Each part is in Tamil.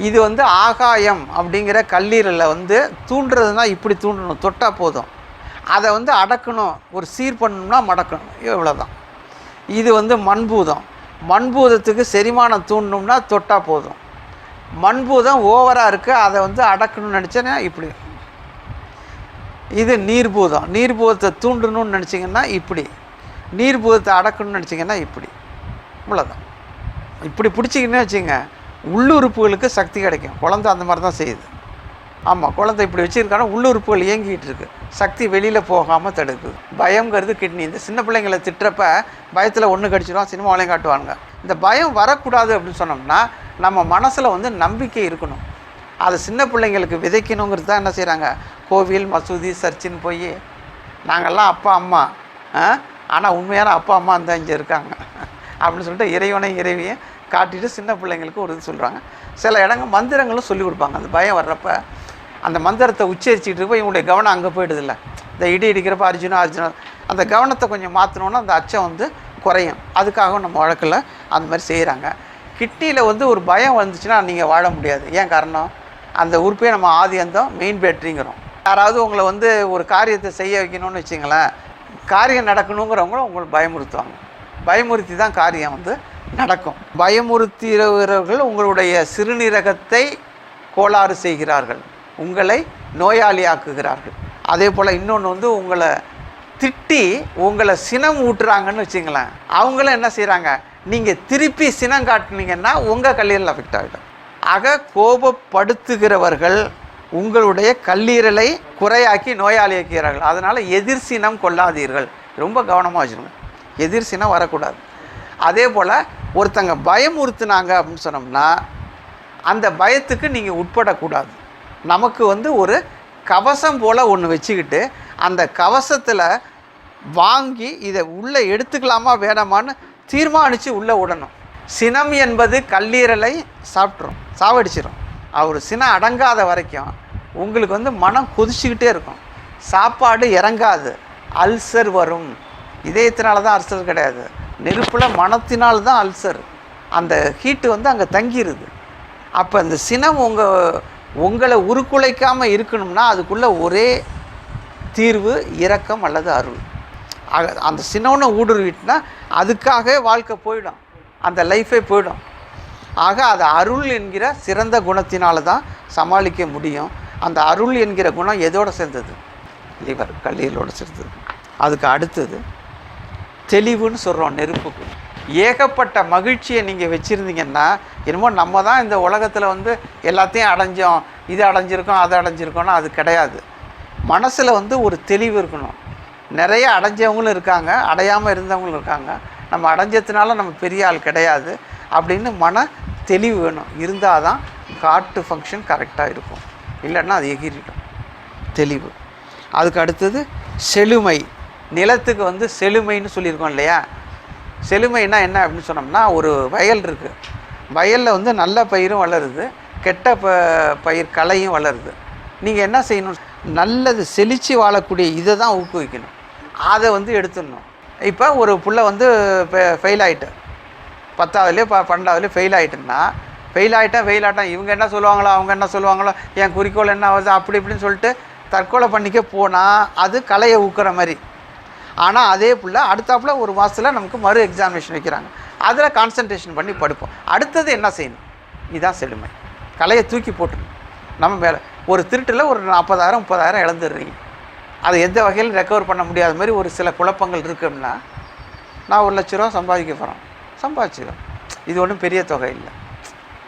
இது வந்து ஆகாயம் அப்படிங்கிற கல்லீரலில் வந்து தூண்டுறதுனா இப்படி தூண்டணும், தொட்டால் போதும். அதை வந்து அடக்கணும், ஒரு சீர் பண்ணணும்னா மடக்கணும், இவ்வளோதான். இது வந்து மண்பூதம். மண்பூதத்துக்கு செரிமானம் தூண்டணும்னா தொட்டால் போதும். மண்பூதம் ஓவராக இருக்குது, அதை வந்து அடக்கணும்னு நினச்சேன்னா இப்படி. இது நீர்பூதம். நீர்பூதத்தை தூண்டணும்னு நினச்சிங்கன்னா இப்படி. நீர்பூதத்தை அடக்கணும்னு நினச்சிங்கன்னா இப்படி. இவ்வளோதான். இப்படி பிடிச்சிக்கின்னு வச்சுங்க, உள்ளுறுப்புகளுக்கு சக்தி கிடைக்கும். குழந்தை அந்த மாதிரி தான் செய்யுது. ஆமாம், குழந்தை இப்படி வச்சுருக்காங்கன்னா உள்ளுறுப்புகள் இயங்கிட்டு இருக்குது, சக்தி வெளியில் போகாமல் தடுக்குது. பயங்கிறது கிட்னி. இந்த சின்ன பிள்ளைங்களை திட்டுறப்ப பயத்தில் ஒன்று கடிச்சிடும், சினிமாவிலையும் காட்டுவாங்க. இந்த பயம் வரக்கூடாது அப்படின்னு சொன்னோம்னா நம்ம மனசில் வந்து நம்பிக்கை இருக்கணும். அது சின்ன பிள்ளைங்களுக்கு விதைக்கணுங்கிறது தான் என்ன செய்கிறாங்க, கோவில் மசூதி சர்ச்சின்னு போய் நாங்கள்லாம் அப்பா அம்மா, ஆனால் உண்மையான அப்பா அம்மா தான் இங்கே இருக்காங்க அப்படின்னு சொல்லிட்டு இறைவனை இறைவியை காட்டிட்டு சின்ன பிள்ளைங்களுக்கு ஒரு இது சொல்கிறாங்க. சில இடங்கள் மந்திரங்களும் சொல்லிக் கொடுப்பாங்க. அந்த பயம் வர்றப்ப அந்த மந்திரத்தை உச்சரிச்சுட்டு இருப்போம், இவங்களுடைய கவனம் அங்கே போய்டுதில்ல. இந்த இடி இடிக்கிறப்ப அர்ஜுனா அந்த கவனத்தை கொஞ்சம் மாற்றினோன்னா அந்த அச்சம் வந்து குறையும். அதுக்காக நம்ம வழக்கில் அந்த மாதிரி செய்கிறாங்க. கிட்னியில் வந்து ஒரு பயம் வந்துச்சுன்னா நீங்கள் வாழ முடியாது. ஏன் காரணம், அந்த உறுப்பே நம்ம ஆதி அந்தம் மெயின் பேட்டரிங்கிறோம். யாராவது உங்களை வந்து ஒரு காரியத்தை செய்ய வைக்கணும்னு வச்சிங்களேன், காரியம் நடக்கணுங்கிறவங்களும் உங்களை பயமுறுத்துவாங்க. பயமுறுத்தி தான் காரியம் வந்து நடக்கும். பயமுறுத்துகிறவர்கள் உங்களுடைய சிறுநீரகத்தை கோளாறு செய்கிறார்கள், உங்களை நோயாளியாக்குகிறார்கள். அதே போல் இன்னொன்று வந்து உங்களை திட்டி உங்களை சினம் ஊட்டுறாங்கன்னு வச்சுங்களேன், அவங்களும் என்ன செய்கிறாங்க, நீங்கள் திருப்பி சினம் காட்டினீங்கன்னா உங்கள் கல்லீரல் அஃபெக்ட் ஆகிடும். ஆக கோபப்படுத்துகிறவர்கள் உங்களுடைய கல்லீரலை குறையாக்கி நோயாளியாக்கிறார்கள். அதனால் எதிர் சினம் கொள்ளாதீர்கள், ரொம்ப கவனமாக வச்சுருங்க, எதிர் சினம் வரக்கூடாது. அதே போல் ஒருத்தங்க பயமுறுத்துனாங்க அப்படின்னு சொன்னோம்னா அந்த பயத்துக்கு நீங்கள் உட்படக்கூடாது. நமக்கு வந்து ஒரு கவசம் போல் ஒன்று வச்சுக்கிட்டு அந்த கவசத்தில் வாங்கி இதை உள்ளே எடுத்துக்கலாமா வேணாமான்னு தீர்மானித்து உள்ளே விடணும். சினம் என்பது கல்லீரலை சாப்பிட்ரும், சாவடிச்சிடும். அவர் சினம் அடங்காத வரைக்கும் உங்களுக்கு வந்து மனம் கொதிச்சுக்கிட்டே இருக்கும், சாப்பாடு இறங்காது, அல்சர் வரும். இதயத்தினால தான் அல்சர் கிடையாது, நெருப்பில் மனத்தினால்தான் அல்சர். அந்த ஹீட்டு வந்து அங்கே தங்கிடுது. அப்போ அந்த சினம் உங்களை உருக்குலைக்காமல் இருக்கணும்னா அதுக்குள்ளே ஒரே தீர்வு இரக்கம் அல்லது அருள். அந்த சினம்னு ஊடுருவிட்டுனா அதுக்காக வாழ்க்கை போயிடும், அந்த லைஃபே போயிடும். ஆக அது அருள் என்கிற சிறந்த குணத்தினால தான் சமாளிக்க முடியும். அந்த அருள் என்கிற குணம் எதோடு சேர்ந்தது, லிவர் கல்லீரலோடு சேர்ந்தது. அதுக்கு அடுத்தது தெளிவுன்னு சொல்கிறோம். நெருப்புக்கு ஏகப்பட்ட மகிழ்ச்சியை நீங்கள் வச்சுருந்தீங்கன்னா என்னமோ நம்ம தான் இந்த உலகத்தில் வந்து எல்லாத்தையும் அடைஞ்சோம், இது அடைஞ்சிருக்கோம் அது அடைஞ்சிருக்கோன்னா அது கிடையாது. மனசில் வந்து ஒரு தெளிவு இருக்கணும். நிறைய அடைஞ்சவங்களும் இருக்காங்க, அடையாமல் இருந்தவங்களும் இருக்காங்க. நம்ம அடைஞ்சதுனால நம்ம பெரிய ஆள் கிடையாது அப்படின்னு மன தெளிவு வேணும். இருந்தால் தான் காட்டு ஃபங்க்ஷன் கரெக்டாக இருக்கும், இல்லைன்னா அது எகிரிடும். தெளிவு. அதுக்கு அடுத்தது செழுமை. நிலத்துக்கு வந்து செழுமைன்னு சொல்லியிருக்கோம் இல்லையா. செழுமைன்னா என்ன அப்படின்னு சொன்னோம்னா, ஒரு வயல் இருக்குது, வயலில் வந்து நல்ல பயிரும் வளருது, கெட்ட பயிர் களையும் வளருது. நீங்கள் என்ன செய்யணும், நல்லது செழித்து வாழக்கூடிய இதை தான் ஊக்குவிக்கணும், அதை வந்து எடுத்துடணும். இப்போ ஒரு புள்ள வந்து ஃபெயில் ஆகிட்டு 10ஆவதுலேயோ 12ஆவதுலேயோ ஃபெயில் ஆகிட்டுன்னா, ஃபெயில் ஆகிட்டேன் இவங்க என்ன சொல்லுவாங்களோ அவங்க என்ன சொல்லுவாங்களோ, என் குறிக்கோள் என்ன ஆகுது அப்படி இப்படின்னு சொல்லிட்டு தற்கொலை பண்ணிக்க போனால் அது கலையை ஊக்குற மாதிரி. ஆனால் அதே புள்ள அடுத்தாப்புல ஒரு மாதத்தில் நமக்கு மறு எக்ஸாமினேஷன் வைக்கிறாங்க, அதில் கான்சன்ட்ரேஷன் பண்ணி படிப்போம். அடுத்தது என்ன செய்யணும், இதுதான் செழுமை. கலையை தூக்கி போட்டுருணும் நம்ம மேலே. ஒரு திருட்டில் ஒரு 40,000 30,000 இழந்துடுறீங்க, அதை எந்த வகையில் ரெக்கவர் பண்ண முடியாத மாதிரி ஒரு சில குழப்பங்கள் இருக்குன்னா, நான் 1,00,000 ரூபா சம்பாதிக்க போகிறேன், சம்பாதிச்சிடும், இது ஒன்றும் பெரிய தொகை இல்லை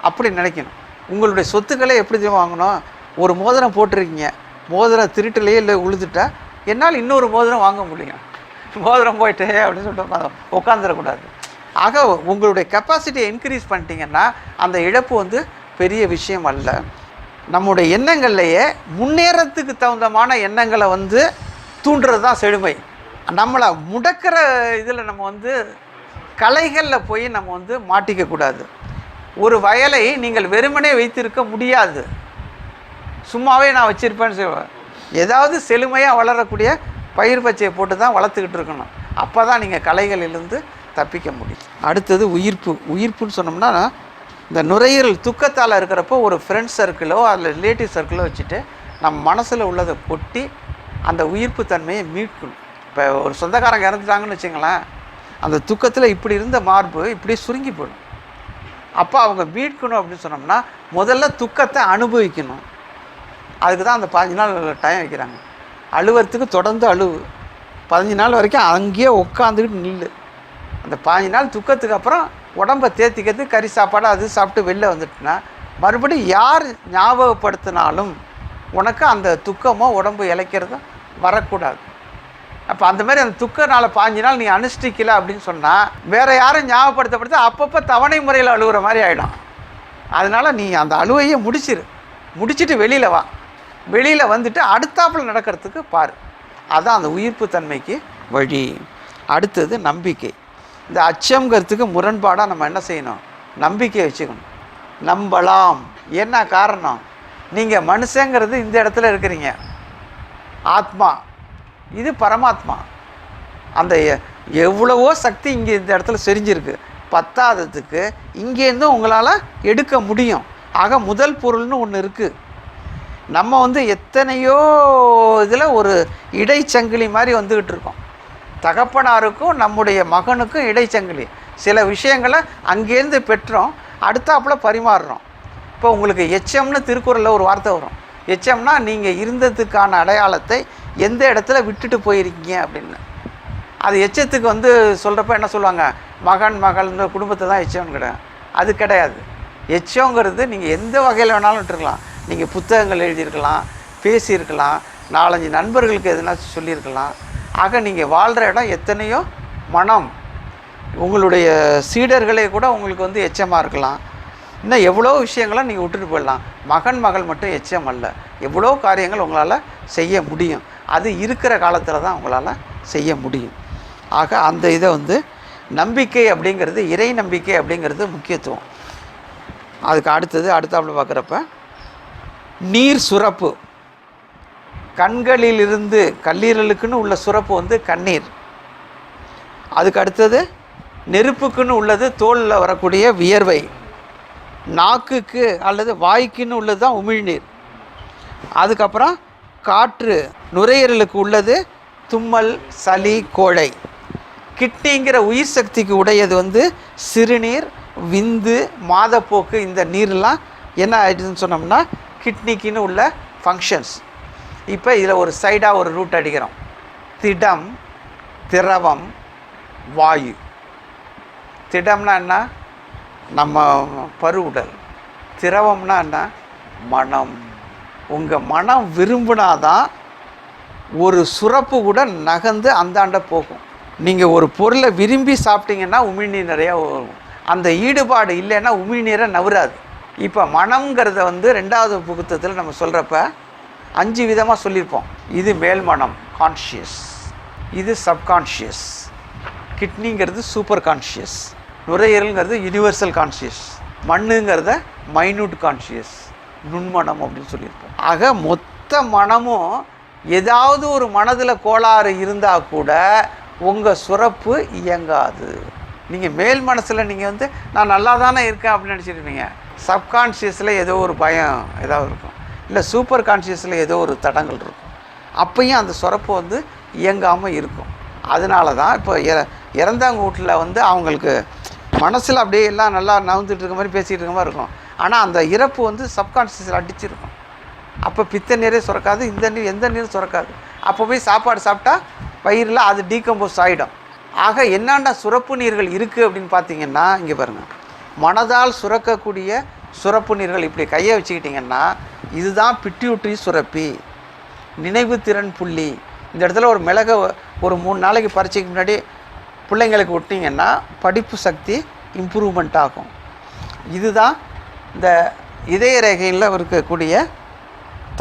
அப்படி நினைக்கணும். உங்களுடைய சொத்துக்களை எப்படி வாங்கணும், ஒரு மோதிரம் போட்டிருக்கீங்க, மோதிரம் திருட்டுலேயே இல்லை உழுதுட்டா என்னால் இன்னொரு மோதிரம் வாங்க முடியும், மோதிரம் போயிட்டே அப்படின்னு சொல்லிட்டு உட்காந்துடக்கூடாது. ஆக உங்களுடைய கெப்பாசிட்டியை இன்க்ரீஸ் பண்ணிட்டீங்கன்னா அந்த இழப்பு வந்து பெரிய விஷயம் அல்ல. நம்முடைய எண்ணங்கள்லையே முன்னேறத்துக்கு தகுந்தமான எண்ணங்களை வந்து தூண்டுறது தான் செழுமை. நம்மளை முடக்கிற இதில் நம்ம வந்து கலைகளில் போய் நம்ம வந்து மாட்டிக்கக்கூடாது. ஒரு வயலை நீங்கள் வெறுமனே வைத்திருக்க முடியாது, சும்மாவே நான் வச்சுருப்பேன்னு சொல்லுவேன். ஏதாவது செழுமையாக வளரக்கூடிய பயிர் பச்சையை போட்டு தான் வளர்த்துக்கிட்டு இருக்கணும், அப்போ தான் நீங்கள் கலைகளிலிருந்து தப்பிக்க முடியும். அடுத்தது உயிர்ப்பு. உயிர்ப்புன்னு சொன்னோம்னா இந்த நுரையீரல் துக்கத்தால் இருக்கிறப்போ ஒரு ஃப்ரெண்ட்ஸ் சர்க்கிளோ அதில் ரிலேட்டிவ் சர்க்கிளோ வச்சுட்டு நம்ம மனசில் உள்ளதை கொட்டி அந்த உயிர்ப்பு தன்மையை மீட்கணும். இப்போ ஒரு சொந்தக்காரங்க இறந்துட்டாங்கன்னு வச்சுங்களேன், அந்த துக்கத்தில் இப்படி இருந்த மார்பு இப்படி சுருங்கி போடும். அப்போ அவங்க மீட்கணும் அப்படின்னு சொன்னோம்னா முதல்ல துக்கத்தை அனுபவிக்கணும். அதுக்கு தான் அந்த 15 நாள் டைம் வைக்கிறாங்க. அழுவறதுக்கு தொடர்ந்து அழுவு, 15 நாள் வரைக்கும் அங்கேயே உட்காந்துக்கிட்டு நில்லு. அந்த 15 நாள் துக்கத்துக்கு அப்புறம் உடம்பை தேத்திக்கிறது கறி சாப்பாடு அது சாப்பிட்டு வெளில வந்துட்டுனா மறுபடியும் யார் ஞாபகப்படுத்தினாலும் உனக்கு அந்த துக்கமோ உடம்பு இழைக்கிறதும் வரக்கூடாது. அப்போ அந்த மாதிரி அந்த துக்கனால் 15 நாள் நீ அனுஷ்டிக்கல அப்படின்னு சொன்னால் வேறு யாரும் ஞாபகப்படுத்தப்படுத்த அப்பப்போ தவணை முறையில் அழுகுற மாதிரி ஆகிடும். அதனால் நீ அந்த அழுவையை முடிச்சுட்டு வெளியில் வா. வெளியில் வந்துட்டு அடுத்தாப்பில் நடக்கிறதுக்கு பாரு. அதுதான் அந்த உயிர்ப்பு தன்மைக்கு வழி. அடுத்தது நம்பிக்கை. இந்த அச்சம்ங்கிறதுக்கு முரண்பாடாக நம்ம என்ன செய்யணும்? நம்பிக்கை வச்சுக்கணும். நம்பலாம். என்ன காரணம்? நீங்கள் மனுஷங்கிறது இந்த இடத்துல இருக்கிறீங்க, ஆத்மா இது பரமாத்மா. அந்த எவ்வளவோ சக்தி இங்கே இந்த இடத்துல செறிஞ்சிருக்கு. பத்தாததுக்கு இங்கேருந்தும் உங்களால் எடுக்க முடியும். ஆக முதல் பொருள்னு ஒன்று இருக்குது. நம்ம எத்தனையோ இதில் ஒரு இடைச்சங்கிலி மாதிரி வந்துக்கிட்டு இருக்கோம். தகப்பனாருக்கும் நம்முடைய மகனுக்கும் இடைச்சங்கிலி. சில விஷயங்களை அங்கேருந்து பெற்றோம், அடுத்தாப்பில் பரிமாறுறோம். இப்போ உங்களுக்கு எச்சம்னு திருக்குறளில் ஒரு வார்த்தை வரும். எச்சம்னா நீங்கள் இருந்ததுக்கான அடையாளத்தை எந்த இடத்துல விட்டுட்டு போயிருக்கீங்க அப்படின்னு. அது எச்சத்துக்கு சொல்கிறப்ப என்ன சொல்லுவாங்க? மகன் மகள்ன்ற குடும்பத்தை தான் எச்சம்னு கிடையாது. அது கிடையாது. எச்சங்கிறது நீங்கள் எந்த வகையில் வேணாலும் விட்டுருக்கலாம். நீங்கள் புத்தகங்கள் எழுதியிருக்கலாம், பேசியிருக்கலாம், 4-5 நண்பர்களுக்கு எதுனாச்சும் சொல்லியிருக்கலாம். ஆக நீங்கள் வாழ்கிற இடம் எத்தனையோ மனம், உங்களுடைய சீடர்களே கூட உங்களுக்கு எச்சமாக இருக்கலாம். இன்னும் எவ்வளோ விஷயங்களை நீங்கள் விட்டுட்டு போயிடலாம். மகன் மகள் மட்டும் எச்சம் அல்ல. எவ்வளோ காரியங்கள் உங்களால் செய்ய முடியும். அது இருக்கிற காலத்தில் தான் உங்களால் செய்ய முடியும். ஆக அந்த இதை நம்பிக்கை அப்படிங்கிறது, இறை நம்பிக்கை அப்படிங்கிறது முக்கியத்துவம். அதுக்கு அடுத்தாப்புல பார்க்குறப்ப நீர் சுரப்பு. கண்களிலிருந்து கல்லீரலுக்குன்னு உள்ள சுரப்பு கண்ணீர். அதுக்கு அடுத்தது நெருப்புக்குன்னு உள்ளது தோலில் வரக்கூடிய வியர்வை. நாக்குக்கு அல்லது வாய்க்குன்னு உள்ளது தான் உமிழ்நீர். அதுக்கப்புறம் காற்று. நுரையீரலுக்கு உள்ளது தும்மல், சளி, கோழை. கிட்னிங்கிற உயிர் சக்திக்கு உடையது சிறுநீர், விந்து, மாதப்போக்கு. இந்த நீர்லாம் என்ன ஆயிடுதுன்னு சொன்னோம்னா கிட்னிக்குன்னு உள்ள ஃபங்க்ஷன்ஸ். இப்போ இதில் ஒரு சைடாக ஒரு ரூட் அடிக்கிறோம். திடம், திரவம், வாயு. திடம்னா என்ன? நம்ம பருவுடல். திரவம்னா என்ன? மனம். உங்கள் மனம் விரும்பினாதான் ஒரு சுரப்பு கூட நகர்ந்து அந்தாண்ட போகும். நீங்கள் ஒரு பொருளை விரும்பி சாப்பிட்டீங்கன்னா உமிழ்நீர் நிறையா வரும். அந்த ஈடுபாடு இல்லைன்னா உமிழ்நீரை நவராது. இப்போ மனம்ங்கிறத 2வது புகுத்தத்தில் நம்ம சொல்கிறப்ப 5 விதமாக சொல்லியிருப்போம். இது மேல் மனம், கான்ஷியஸ். இது சப்கான்ஷியஸ். கிட்னிங்கிறது சூப்பர் கான்ஷியஸ். நுரையீரல்ங்கிறது யூனிவர்சல் கான்ஷியஸ். மண்ணுங்கிறத மைன்யூட் கான்ஷியஸ், நுண்மனம் அப்படின்னு சொல்லியிருப்போம். ஆக மொத்த மனமும் ஏதாவது ஒரு மனதில் கோளாறு இருந்தால் கூட உங்கள் சுரப்பு இயங்காது. நீங்கள் மேல் மனசில் நீங்கள் நான் நல்லா தானே இருக்கேன் அப்படின்னு நினச்சிருப்பீங்க. சப்கான்ஷியஸில் ஏதோ ஒரு பயம் ஏதாவது இருக்கும், இல்லை சூப்பர் கான்ஷியஸில் ஏதோ ஒரு தடங்கள் இருக்கும். அப்பையும் அந்த சுரப்பு இயங்காமல் இருக்கும். அதனால தான் இப்போ இறந்தவங்க வீட்டில் அவங்களுக்கு மனசில் அப்படியே எல்லாம் நல்லா நவுந்துட்டு இருக்க மாதிரி பேசிகிட்டு இருக்க மாதிரி இருக்கும். ஆனால் அந்த இறப்பு சப்கான்ஷியஸில் அடிச்சிருக்கும். அப்போ பித்த நீரே சுரக்காது, இந்த நீர் எந்த நீரும் சுரக்காது. அப்போ போய் சாப்பாடு சாப்பிட்டா வயிறில் அது டீகம்போஸ் ஆகிடும். ஆக என்னென்ன சுரப்பு நீர்கள் இருக்குது அப்படின்னு பார்த்தீங்கன்னா, இங்கே பாருங்கள், மனதால் சுரக்கக்கூடிய சுரப்பு நீர்கள் இப்படி கையை வச்சுக்கிட்டிங்கன்னா இதுதான் பிட்யூட்ரி சுரப்பி, நினைவு திறன் புள்ளி. இந்த இடத்துல ஒரு மிளகை ஒரு 3 நாளைக்கு பரீட்சைக்கு முன்னாடி பிள்ளைங்களுக்கு விட்டிங்கன்னா படிப்பு சக்தி இம்ப்ரூவ்மெண்ட் ஆகும். இதுதான் இந்த இதய ரேகையில் இருக்கக்கூடிய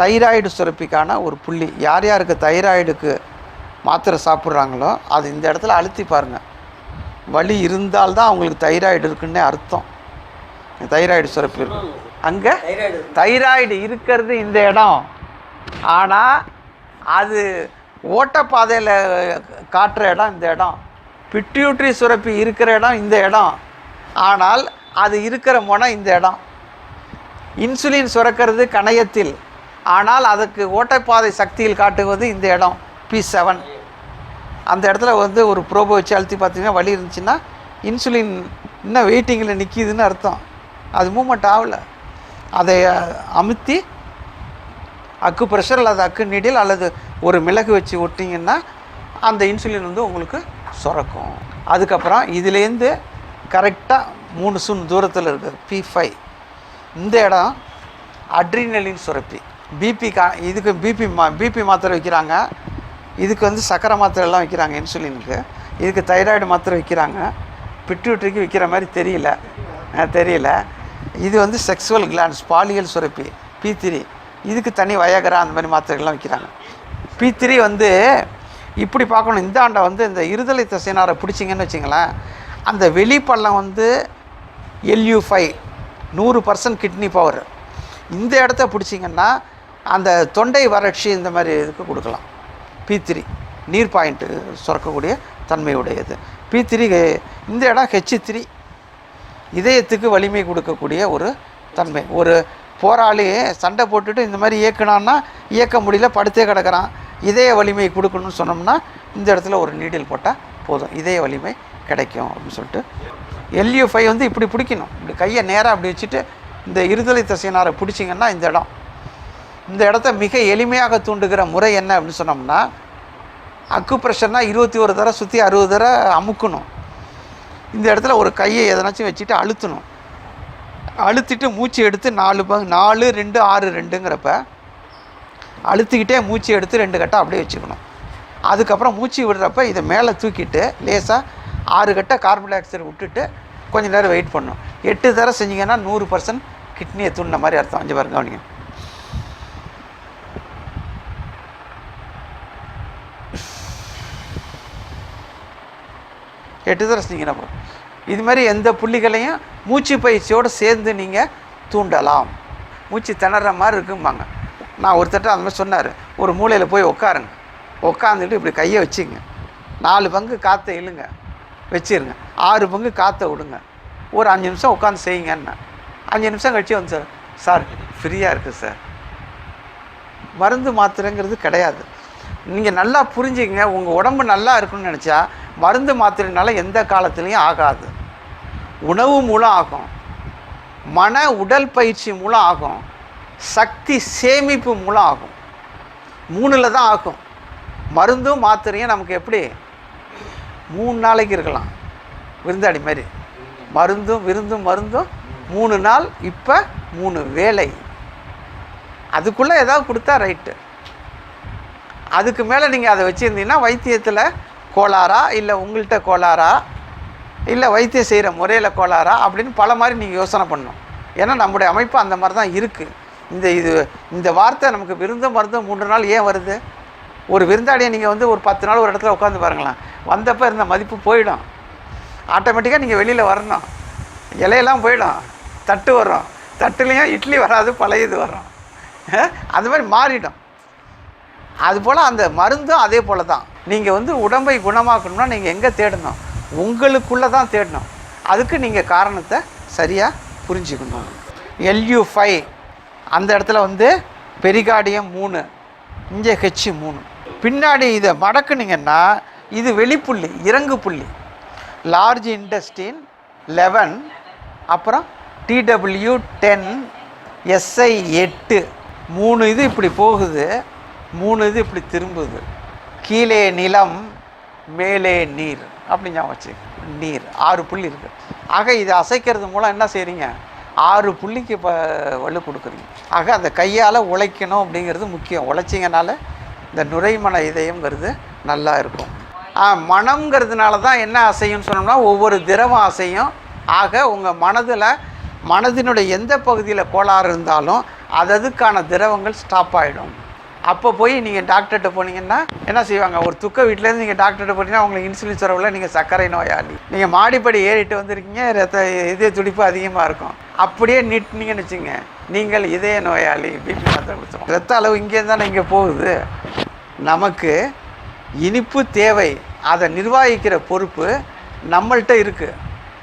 தைராய்டு சுரப்பிக்கான ஒரு புள்ளி. யார் யாருக்கு தைராய்டுக்கு மாத்திரை சாப்பிட்றாங்களோ அது இந்த இடத்துல அழுத்தி பாருங்கள். வலி இருந்தால்தான் அவங்களுக்கு தைராய்டு இருக்குன்னே அர்த்தம். தைராய்டு சுரப்பி இருக்கும். அங்கே தைராய்டு இருக்கிறது இந்த இடம். ஆனால் அது ஓட்டப்பாதையில் காட்டுற இடம் இந்த இடம். பிட்யூட்ரி சுரப்பி இருக்கிற இடம் இந்த இடம். ஆனால் அது இருக்கிற முனை இந்த இடம். இன்சுலின் சுரக்கிறது கணையத்தில், ஆனால் அதுக்கு ஓட்டைப்பாதை சக்தியில் காட்டுவது இந்த இடம் P7. அந்த இடத்துல வந்து ஒரு ப்ரோபோ வச்சு அழுத்தி பார்த்தீங்கன்னா வலி இருந்துச்சுன்னா இன்சுலின் இன்னும் வெயிட்டிங்கில் நிற்கிதுன்னு அர்த்தம். அது மூமெண்ட் ஆகலை. அதை அமுத்தி அக்கு ப்ரெஷர் அல்லது அக்கு நீடில் அல்லது ஒரு மிளகு வச்சு ஒட்டிங்கன்னா அந்த இன்சுலின் வந்து உங்களுக்கு சுரக்கும். அதுக்கப்புறம் இதுலேருந்து கரெக்டாக 3 சூன் தூரத்தில் இருக்குது P5. இந்த இடம் அட்ரினலின் சுரப்பி. இதுக்கு பிபி மாத்திரை வைக்கிறாங்க, இதுக்கு வந்து சக்கரை மாத்திரை எல்லாம் வைக்கிறாங்க இன்சுலினுக்கு, இதுக்கு தைராய்டு மாத்திரை வைக்கிறாங்க, பிட்யூட்டரிக்கு வைக்கிற மாதிரி தெரியல. இது வந்து செக்ஸுவல் கிளான்ஸ் பாலியல் சுரப்பி P3. இதுக்கு தனி வயகரா அந்த மாதிரி மாத்திரைகள்லாம் வைக்கிறாங்க. P3 வந்து இப்படி பார்க்கணும். இந்த ஆண்டை வந்து இந்த இருதலை தசைனாரை பிடிச்சிங்கன்னு வச்சிங்களேன், அந்த வெளிப்பள்ளம் வந்து LU5 100% கிட்னி பவர். இந்த இடத்த பிடிச்சிங்கன்னா அந்த தொண்டை வறட்சி இந்த மாதிரி இதுக்கு கொடுக்கலாம். P3 நீர் பாயிண்ட்டு சுரக்கக்கூடிய தன்மையுடையது. P3 இந்த இடம் H3 இதயத்துக்கு வலிமை கொடுக்கக்கூடிய ஒரு தன்மை. ஒரு போராளி சண்டை போட்டுட்டு இந்த மாதிரி இயக்குனான்னா இயக்க முடியல, படுத்தே கிடக்கிறான், இதய வலிமை கொடுக்கணும்னு சொன்னோம்னா இந்த இடத்துல ஒரு நீடில் போட்டால் போதும், இதய வலிமை கிடைக்கும் அப்படின்னு சொல்லிட்டு. LU5 வந்து இப்படி பிடிக்கணும், இப்படி கையை நேராக அப்படி வச்சுட்டு இந்த இருதலை தசையினாரை பிடிச்சிங்கன்னா இந்த இடத்த மிக எளிமையாக தூண்டுகிற முறை என்ன அப்படின்னு சொன்னோம்னா, அக்கு ப்ரெஷர்னால் 21 தடவை சுற்றி 60 தடவை அமுக்கணும். இந்த இடத்துல ஒரு கையை எதனாச்சும் வச்சுட்டு அழுத்தணும். அழுத்திட்டு மூச்சு எடுத்து 4 2 6 2ங்கிறப்ப அழுத்திக்கிட்டே மூச்சு எடுத்து 2 கட்டை அப்படியே வச்சுக்கணும். அதுக்கப்புறம் மூச்சு விடுறப்ப இதை மேலே தூக்கிட்டு லேசாக 6 கட்டை கார்பன் டை ஆக்சைடு விட்டுட்டு கொஞ்சம் நேரம் வெயிட் பண்ணணும். 8 தடவை செஞ்சிங்கன்னா 100% கிட்னியை தூண்டின மாதிரி அர்த்தம். அஞ்சு பாருங்க கவனிங்க. எட்டு தடவை செஞ்சீங்கன்னா அப்புறம் இது மாதிரி எந்த புள்ளிகளையும் மூச்சு பயிற்சியோடு சேர்ந்து நீங்கள் தூண்டலாம். மூச்சு திணற மாதிரி இருக்கும்பாங்க. நான் ஒருத்தட்ட அந்த மாதிரி சொன்னார், ஒரு மூலையில் போய் உட்காருங்க, உட்காந்துட்டு இப்படி கையை வச்சுங்க, 4 பங்கு காற்றை இழுங்க வச்சிருங்க, 6 பங்கு காற்றை விடுங்க, ஒரு 5 நிமிஷம் உட்காந்து செய்யுங்கன்னு. 5 நிமிஷம் கழிச்சு வந்து சார் ஃப்ரீயாக இருக்குது சார். மருந்து மாத்திரைங்கிறது கிடையாது. நீங்கள் நல்லா புரிஞ்சுங்க, உங்கள் உடம்பு நல்லா இருக்குன்னு நினச்சா மருந்து மாத்திரைனால எந்த காலத்துலேயும் ஆகாது. உணவு மூலம் ஆகும், மன உடல் பயிற்சி மூலம் ஆகும், சக்தி சேமிப்பு மூலம் ஆகும். 3ல் தான் ஆகும். மருந்தும் மாத்திரையும் நமக்கு எப்படி 3 நாளைக்கு இருக்கலாம், விருந்தாடி மாதிரி. மருந்தும் 3 நாள், இப்போ 3 வேளை. அதுக்குள்ளே ஏதாவது கொடுத்தா ரைட்டு. அதுக்கு மேலே நீங்கள் அதை வச்சுருந்தீங்கன்னா வைத்தியத்தில் கோளாறா, இல்லை உங்கள்கிட்ட கோளாறா, இல்லை வைத்தியம் செய்கிற முறையில் கோளாறா அப்படின்னு பல மாதிரி நீங்கள் யோசனை பண்ணணும். ஏன்னா நம்முடைய அமைப்பு அந்த மாதிரி தான் இருக்குது. இந்த வார்த்தை நமக்கு விருந்தும் மருந்தும் 3 நாள் ஏன் வருது? ஒரு விருந்தாடியை நீங்கள் வந்து ஒரு 10 நாள் ஒரு இடத்துல உட்காந்து பாருங்களேன், வந்தப்போ இருந்த மதிப்பு போயிடும். ஆட்டோமேட்டிக்காக நீங்கள் வெளியில் வரணும், இலையெல்லாம் போயிடும், தட்டு வரும், தட்டுலேயும் இட்லி வராது, பழையது வரும், அது மாதிரி மாறிடும். அதுபோல் அந்த மருந்தும் அதே போல் தான். நீங்கள் வந்து உடம்பை குணமாக்கணும்னா நீங்கள் எங்கே தேடணும்? உங்களுக்குள்ளே தான் தேடணும். அதுக்கு நீங்கள் காரணத்தை சரியாக புரிஞ்சுக்கணும். LU5 அந்த இடத்துல வந்து பெரிகார்டியம் 3, இங்கே H3. பின்னாடி இதை மடக்குனிங்கன்னா இது வெளிப்புள்ளி, இறங்கு புள்ளி. லார்ஜ் இன்டெஸ்டின் 11, அப்புறம் TW10, SI8. 3 இது இப்படி போகுது, 3 இது இப்படி திரும்புது. கீழே நிலம், மேலே நீர், அப்படி ஞாபகம் வச்சு. நீர் 6 புள்ளி இருக்குது. ஆக இதை அசைக்கிறது மூலம் என்ன செய்கிறீங்க? 6 புள்ளிக்கு வலு கொடுக்குறீங்க. ஆக அந்த கையால் உழைக்கணும் அப்படிங்கிறது முக்கியம். உழைச்சிங்கனால இந்த நுரைமன இதயங்கிறது நல்லா இருக்கும். மனம்ங்கிறதுனால தான் என்ன அசையும்னு சொன்னோம்னா ஒவ்வொரு திரவம் அசையும். ஆக உங்கள் மனதினுடைய எந்த பகுதியில் கோளாறு இருந்தாலும் அதுக்கான திரவங்கள் ஸ்டாப் ஆகிடும். அப்போ போய் நீங்கள் டாக்டர்கிட்ட போனீங்கன்னா என்ன செய்வாங்க? ஒரு துக்க வீட்டிலேருந்து நீங்கள் டாக்டர்கிட்ட போனீங்கன்னா உங்களுக்கு இன்சுலின் சுரவில் நீங்கள் சர்க்கரை நோயாளி, நீங்கள் மாடிப்படி ஏறிட்டு வந்திருக்கீங்க, இதய துடிப்பு அதிகமாக இருக்கும், அப்படியே நிட்டுனீங்கன்னு வச்சுங்க, நீங்கள் இதய நோயாளி, பிபி மாத்திரை கொடுத்துரும். ரத்த அளவு இங்கேருந்து தானே இங்கே போகுது. நமக்கு இனிப்பு தேவை, அதை நிர்வகிக்கிற பொறுப்பு நம்மள்கிட்ட இருக்குது.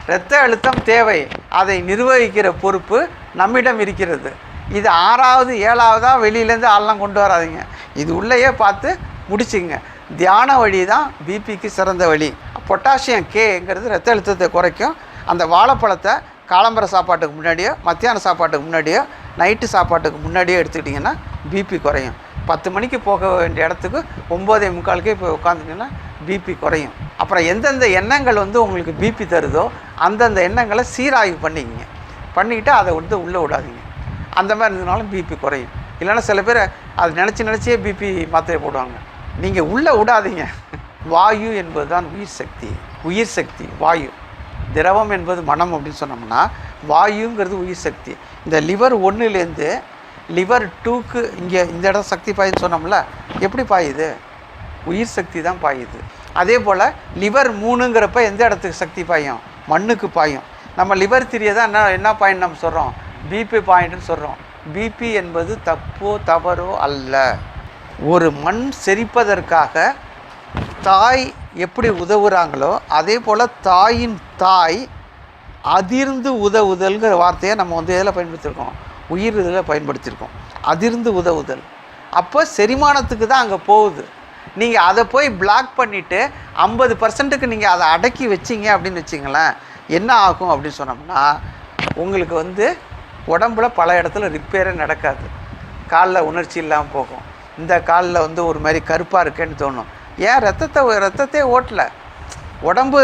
இரத்த அழுத்தம் தேவை, அதை நிர்வகிக்கிற பொறுப்பு நம்மிடம் இருக்கிறது. இது 6வது 7வதாக வெளியிலேருந்து ஆள்லாம் கொண்டு வராதிங்க, இது உள்ளேயே பார்த்து முடிச்சுங்க. தியான வழி தான் பிபிக்கு சிறந்த வழி. பொட்டாசியம் கேங்கிறது இரத்த அழுத்தத்தை குறைக்கும். அந்த வாழைப்பழத்தை காலம்பர சாப்பாட்டுக்கு முன்னாடியோ, மத்தியான சாப்பாட்டுக்கு முன்னாடியோ, நைட்டு சாப்பாட்டுக்கு முன்னாடியோ எடுத்துக்கிட்டிங்கன்னா பிபி குறையும். 10 மணிக்கு போக வேண்டிய இடத்துக்கு 9:45 போய் உட்காந்துட்டிங்கன்னா பிபி குறையும். அப்புறம் எந்தெந்த எண்ணங்கள் வந்து உங்களுக்கு பிபி தருதோ அந்தந்த எண்ணங்களை சீராய்வு பண்ணிக்கிங்க. பண்ணிக்கிட்டு அதை வந்து உள்ளே விடாதீங்க. அந்த மாதிரி இருந்ததுனாலும் பிபி குறையும். இல்லைன்னா சில பேர் அது நினச்சே பிபி மாத்திரை போடுவாங்க. நீங்கள் உள்ளே விடாதீங்க. வாயு என்பது தான் உயிர் சக்தி. உயிர் சக்தி வாயு. திரவம் என்பது மனம் அப்படின்னு சொன்னோம்னா வாயுங்கிறது உயிர் சக்தி. இந்த லிவர் 1லேருந்து லிவர் 2க்கு இங்கே இந்த இடம் சக்தி பாயுதுன்னு சொன்னோம்ல, எப்படி பாயுது? உயிர் சக்தி தான் பாயுது. அதே போல் லிவர் 3ங்கிறப்ப எந்த இடத்துக்கு சக்தி பாயும்? மண்ணுக்கு பாயும். நம்ம லிவர் 3 தான் என்ன பாயிண்ட் நம்ம சொல்கிறோம்? பிபி பாயிண்ட்னு சொல்கிறோம். பிபி என்பது தப்போ தவறோ அல்ல. ஒரு மண் செரிப்பதற்காக தாய் எப்படி உதவுறாங்களோ அதே போல் தாயின் தாய் அதிர்ந்து உதவுதல்ங்கிற வார்த்தையை நம்ம வந்து எதில் பயன்படுத்தியிருக்கோம்? உயிர் இதில் பயன்படுத்தியிருக்கோம். அதிர்ந்து உதவுதல். அப்போ செரிமானத்துக்கு தான் அங்கே போகுது. நீங்கள் அதை போய் பிளாக் பண்ணிவிட்டு 50%க்கு நீங்கள் அதை அடக்கி வச்சிங்க அப்படின்னு வச்சிங்களேன், என்ன ஆகும் அப்படின்னு சொன்னோம்னா உங்களுக்கு வந்து உடம்புல பல இடத்துல ரிப்பேரே நடக்காது. காலில் உணர்ச்சி இல்லாமல் போகும். இந்த காலில் வந்து ஒரு மாதிரி கருப்பாக இருக்கேன்னு தோணும். ஏன்? ரத்தத்தை ஓட்டலை. உடம்பு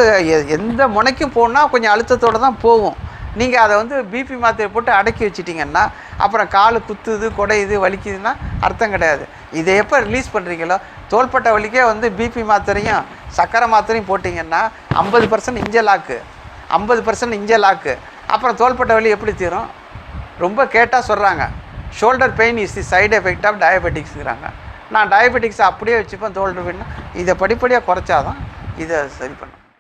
எந்த முனைக்கும் போனால் கொஞ்சம் அழுத்தத்தோடு தான் போகும். நீங்கள் அதை வந்து பிபி மாத்திரை போட்டு அடக்கி வச்சிட்டிங்கன்னா அப்புறம் கால் குத்துது, குடையுது, வலிக்குதுன்னா அர்த்தம் கிடையாது. இதை எப்போ ரிலீஸ் பண்ணுறீங்களோ, தோள்பட்டை வலிக்கே வந்து பிபி மாத்திரையும் சக்கரை மாத்திரையும் போட்டிங்கன்னா 50% இஞ்ச லாக்கு, 50% இஞ்ச லாக்கு. அப்புறம் தோள்பட்டை வலி எப்படி தீரும்? ரொம்ப கேட்டால் சொல்கிறாங்க, shoulder pain is the side effect of டயபெட்டிக்ஸுங்கிறாங்க. நான் டயபெட்டிக்ஸை அப்படியே வச்சுப்பேன். தோல்டர் பெயின் இதை படிப்படியாக குறைச்சாதான் இதை சரி பண்ணும்.